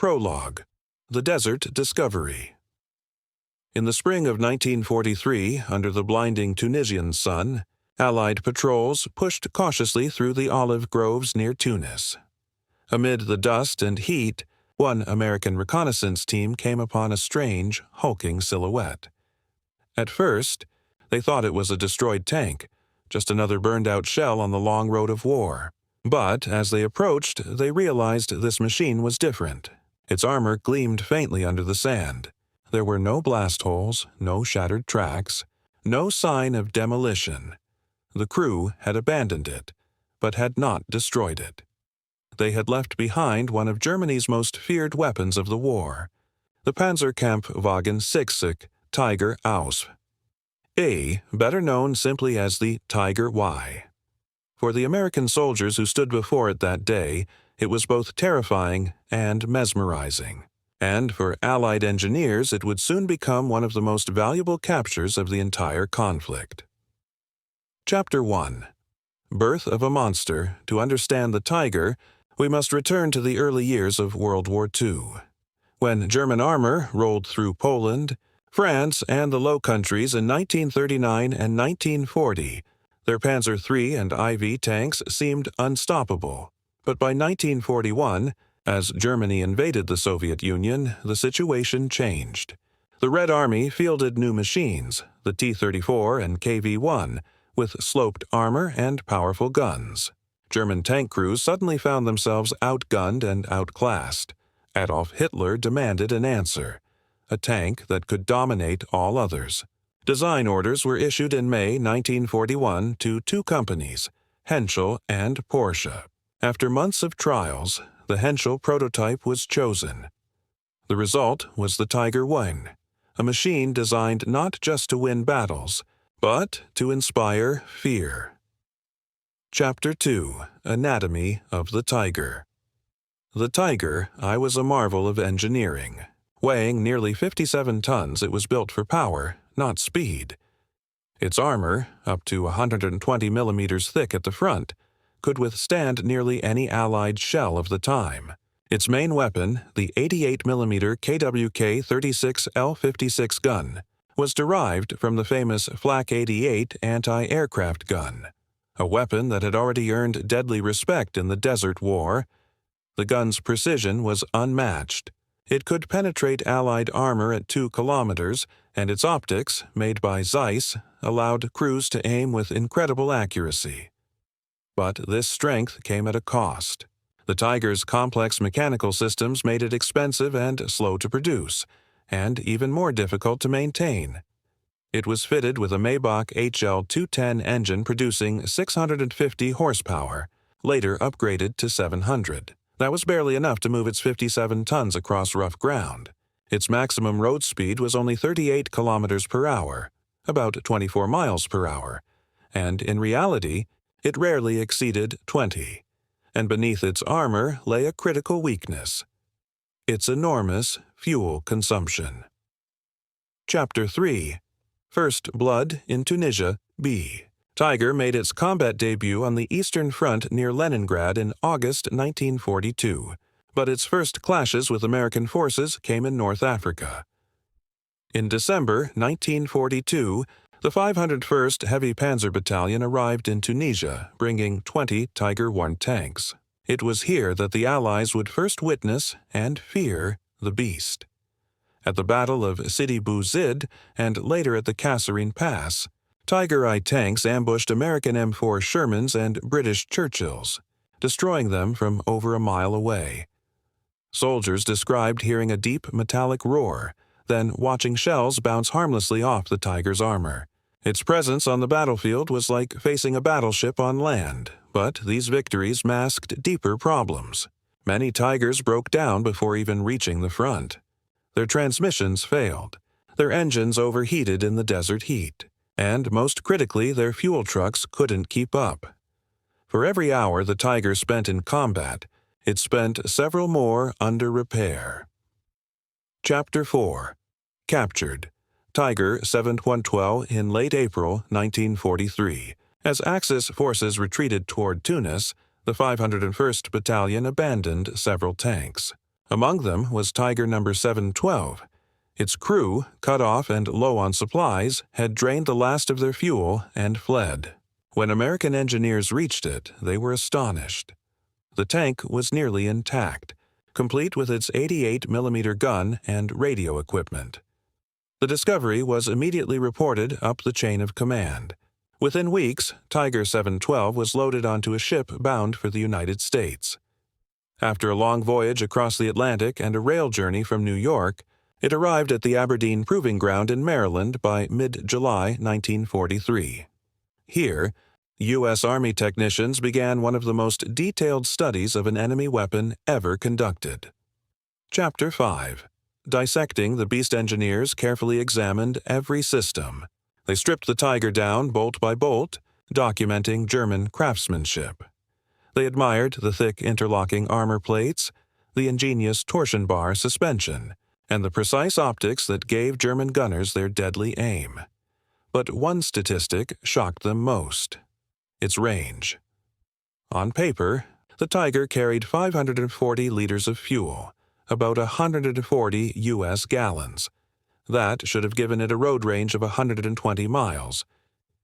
Prologue: The Desert Discovery. In the spring of 1943, under the blinding Tunisian sun, Allied patrols pushed cautiously through the olive groves near Tunis. Amid the dust and heat, one American reconnaissance team came upon a strange, hulking silhouette. At first, they thought it was a destroyed tank, just another burned-out shell on the long road of war. But as they approached, they realized this machine was different. Its armor gleamed faintly under the sand. There were no blast holes, no shattered tracks, no sign of demolition. The crew had abandoned it, but had not destroyed it. They had left behind one of Germany's most feared weapons of the war, the Panzerkampfwagen 6 Tiger Ausf, better known simply as the Tiger Y. For the American soldiers who stood before it that day, it was both terrifying and mesmerizing. And for Allied engineers, it would soon become one of the most valuable captures of the entire conflict. Chapter 1. Birth of a Monster. To understand the Tiger, we must return to the early years of World War II. When German armor rolled through Poland, France, and the Low Countries in 1939 and 1940, their Panzer III and IV tanks seemed unstoppable. But by 1941, as Germany invaded the Soviet Union, the situation changed. The Red Army fielded new machines, the T-34 and KV-1, with sloped armor and powerful guns. German tank crews suddenly found themselves outgunned and outclassed. Adolf Hitler demanded an answer, a tank that could dominate all others. Design orders were issued in May 1941 to two companies, Henschel and Porsche. After months of trials, the Henschel prototype was chosen. The result was the Tiger I, a machine designed not just to win battles, but to inspire fear. Chapter 2. Anatomy of the Tiger. The Tiger I was a marvel of engineering. Weighing nearly 57 tons, it was built for power, not speed. Its armor, up to 120 millimeters thick at the front, could withstand nearly any Allied shell of the time. Its main weapon, the 88mm KWK 36L56 gun, was derived from the famous Flak 88 anti-aircraft gun, a weapon that had already earned deadly respect in the Desert War. The gun's precision was unmatched. It could penetrate Allied armor at 2 kilometers, and its optics, made by Zeiss, allowed crews to aim with incredible accuracy. But this strength came at a cost. The Tiger's complex mechanical systems made it expensive and slow to produce, and even more difficult to maintain. It was fitted with a Maybach HL210 engine producing 650 horsepower, later upgraded to 700. That was barely enough to move its 57 tons across rough ground. Its maximum road speed was only 38 kilometers per hour, about 24 miles per hour, and in reality, it rarely exceeded 20. And beneath its armor lay a critical weakness: its enormous fuel consumption. Chapter 3. First Blood in Tunisia, B. Tiger made its combat debut on the Eastern Front near Leningrad in August 1942, but its first clashes with American forces came in North Africa. In December 1942, the 501st Heavy Panzer Battalion arrived in Tunisia, bringing 20 Tiger I tanks. It was here that the Allies would first witness and fear the beast. At the Battle of Sidi Bou Zid and later at the Kasserine Pass, Tiger I tanks ambushed American M4 Shermans and British Churchills, destroying them from over a mile away. Soldiers described hearing a deep metallic roar, then watching shells bounce harmlessly off the Tiger's armor. Its presence on the battlefield was like facing a battleship on land, but these victories masked deeper problems. Many Tigers broke down before even reaching the front. Their transmissions failed, their engines overheated in the desert heat, and most critically, their fuel trucks couldn't keep up. For every hour the Tiger spent in combat, it spent several more under repair. Chapter 4. Captured. Tiger 7112 in late April 1943. As Axis forces retreated toward Tunis, the 501st Battalion abandoned several tanks. Among them was Tiger No. 712. Its crew, cut off and low on supplies, had drained the last of their fuel and fled. When American engineers reached it, they were astonished. The tank was nearly intact, complete with its 88mm gun and radio equipment. The discovery was immediately reported up the chain of command. Within weeks, Tiger 712 was loaded onto a ship bound for the United States. After a long voyage across the Atlantic and a rail journey from New York, it arrived at the Aberdeen Proving Ground in Maryland by mid-July 1943. Here, U.S. Army technicians began one of the most detailed studies of an enemy weapon ever conducted. Chapter 5. Dissecting the Beast engineers carefully examined every system. They stripped the Tiger down bolt by bolt, documenting German craftsmanship. They admired the thick interlocking armor plates, the ingenious torsion bar suspension, and the precise optics that gave German gunners their deadly aim. But one statistic shocked them most: its range. On paper, the Tiger carried 540 liters of fuel, about 140 U.S. gallons. That should have given it a road range of 120 miles.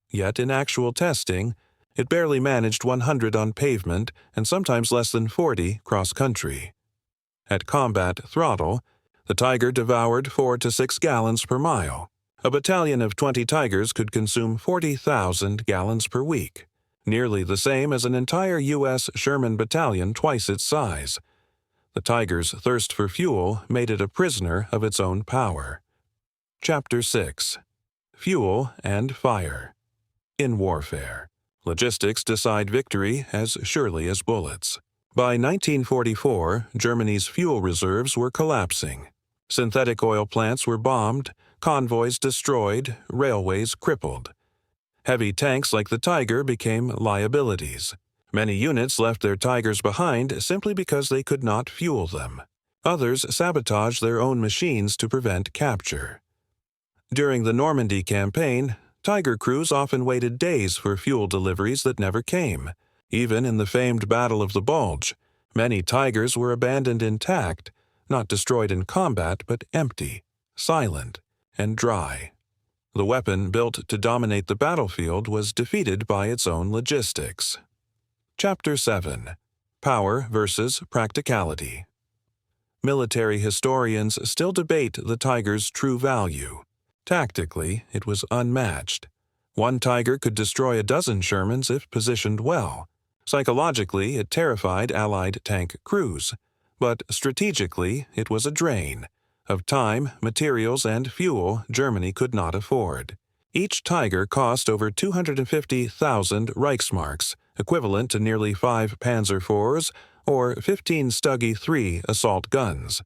Yet in actual testing, it barely managed 100 on pavement and sometimes less than 40 cross-country. At combat throttle, the Tiger devoured 4 to 6 gallons per mile. A battalion of 20 Tigers could consume 40,000 gallons per week, nearly the same as an entire U.S. Sherman battalion twice its size. The Tiger's thirst for fuel made it a prisoner of its own power. Chapter 6. Fuel and Fire. In warfare, logistics decide victory as surely as bullets. By 1944, Germany's fuel reserves were collapsing. Synthetic oil plants were bombed, convoys destroyed, railways crippled. Heavy tanks like the Tiger became liabilities. Many units left their Tigers behind simply because they could not fuel them. Others sabotaged their own machines to prevent capture. During the Normandy campaign, Tiger crews often waited days for fuel deliveries that never came. Even in the famed Battle of the Bulge, many Tigers were abandoned intact, not destroyed in combat but empty, silent, and dry. The weapon built to dominate the battlefield was defeated by its own logistics. Chapter 7. Power versus Practicality. Military historians still debate the Tiger's true value. Tactically, it was unmatched. One Tiger could destroy a dozen Shermans if positioned well. Psychologically, it terrified Allied tank crews. But strategically, it was a drain. Of time, materials, and fuel Germany could not afford. Each Tiger cost over 250,000 Reichsmarks, equivalent to nearly 5 Panzer IVs or 15 Stuggy 3 assault guns.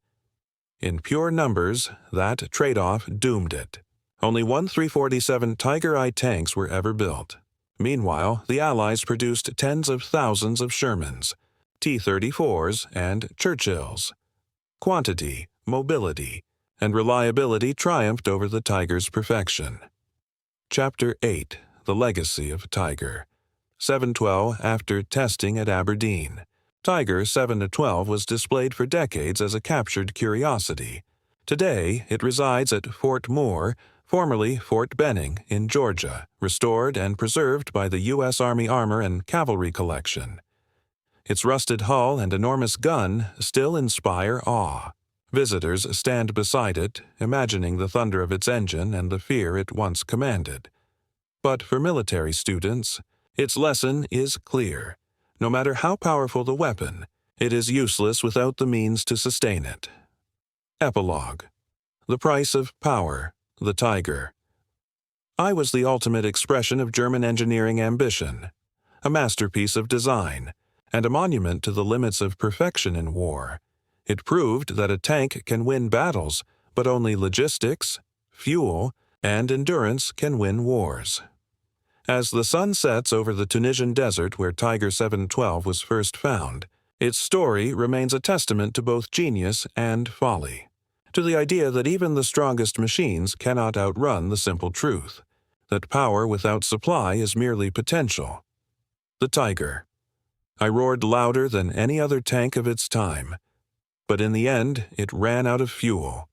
In pure numbers, that trade-off doomed it. Only 1 347 Tiger I tanks were ever built. Meanwhile, the Allies produced tens of thousands of Shermans, T-34s, and Churchills. Quantity, mobility, and reliability triumphed over the Tiger's perfection. Chapter 8. The Legacy of Tiger. 712 after testing at Aberdeen. Tiger 7-12 was displayed for decades as a captured curiosity. Today, it resides at Fort Moore, formerly Fort Benning, in Georgia, restored and preserved by the U.S. Army Armor and Cavalry Collection. Its rusted hull and enormous gun still inspire awe. Visitors stand beside it, imagining the thunder of its engine and the fear it once commanded. But for military students, its lesson is clear. No matter how powerful the weapon, it is useless without the means to sustain it. Epilogue. The Price of Power, the Tiger. I was the ultimate expression of German engineering ambition, a masterpiece of design, and a monument to the limits of perfection in war. It proved that a tank can win battles, but only logistics, fuel, and endurance can win wars. As the sun sets over the Tunisian desert where Tiger 712 was first found, its story remains a testament to both genius and folly, to the idea that even the strongest machines cannot outrun the simple truth, that power without supply is merely potential. The Tiger. I roared louder than any other tank of its time. but in the end it ran out of fuel.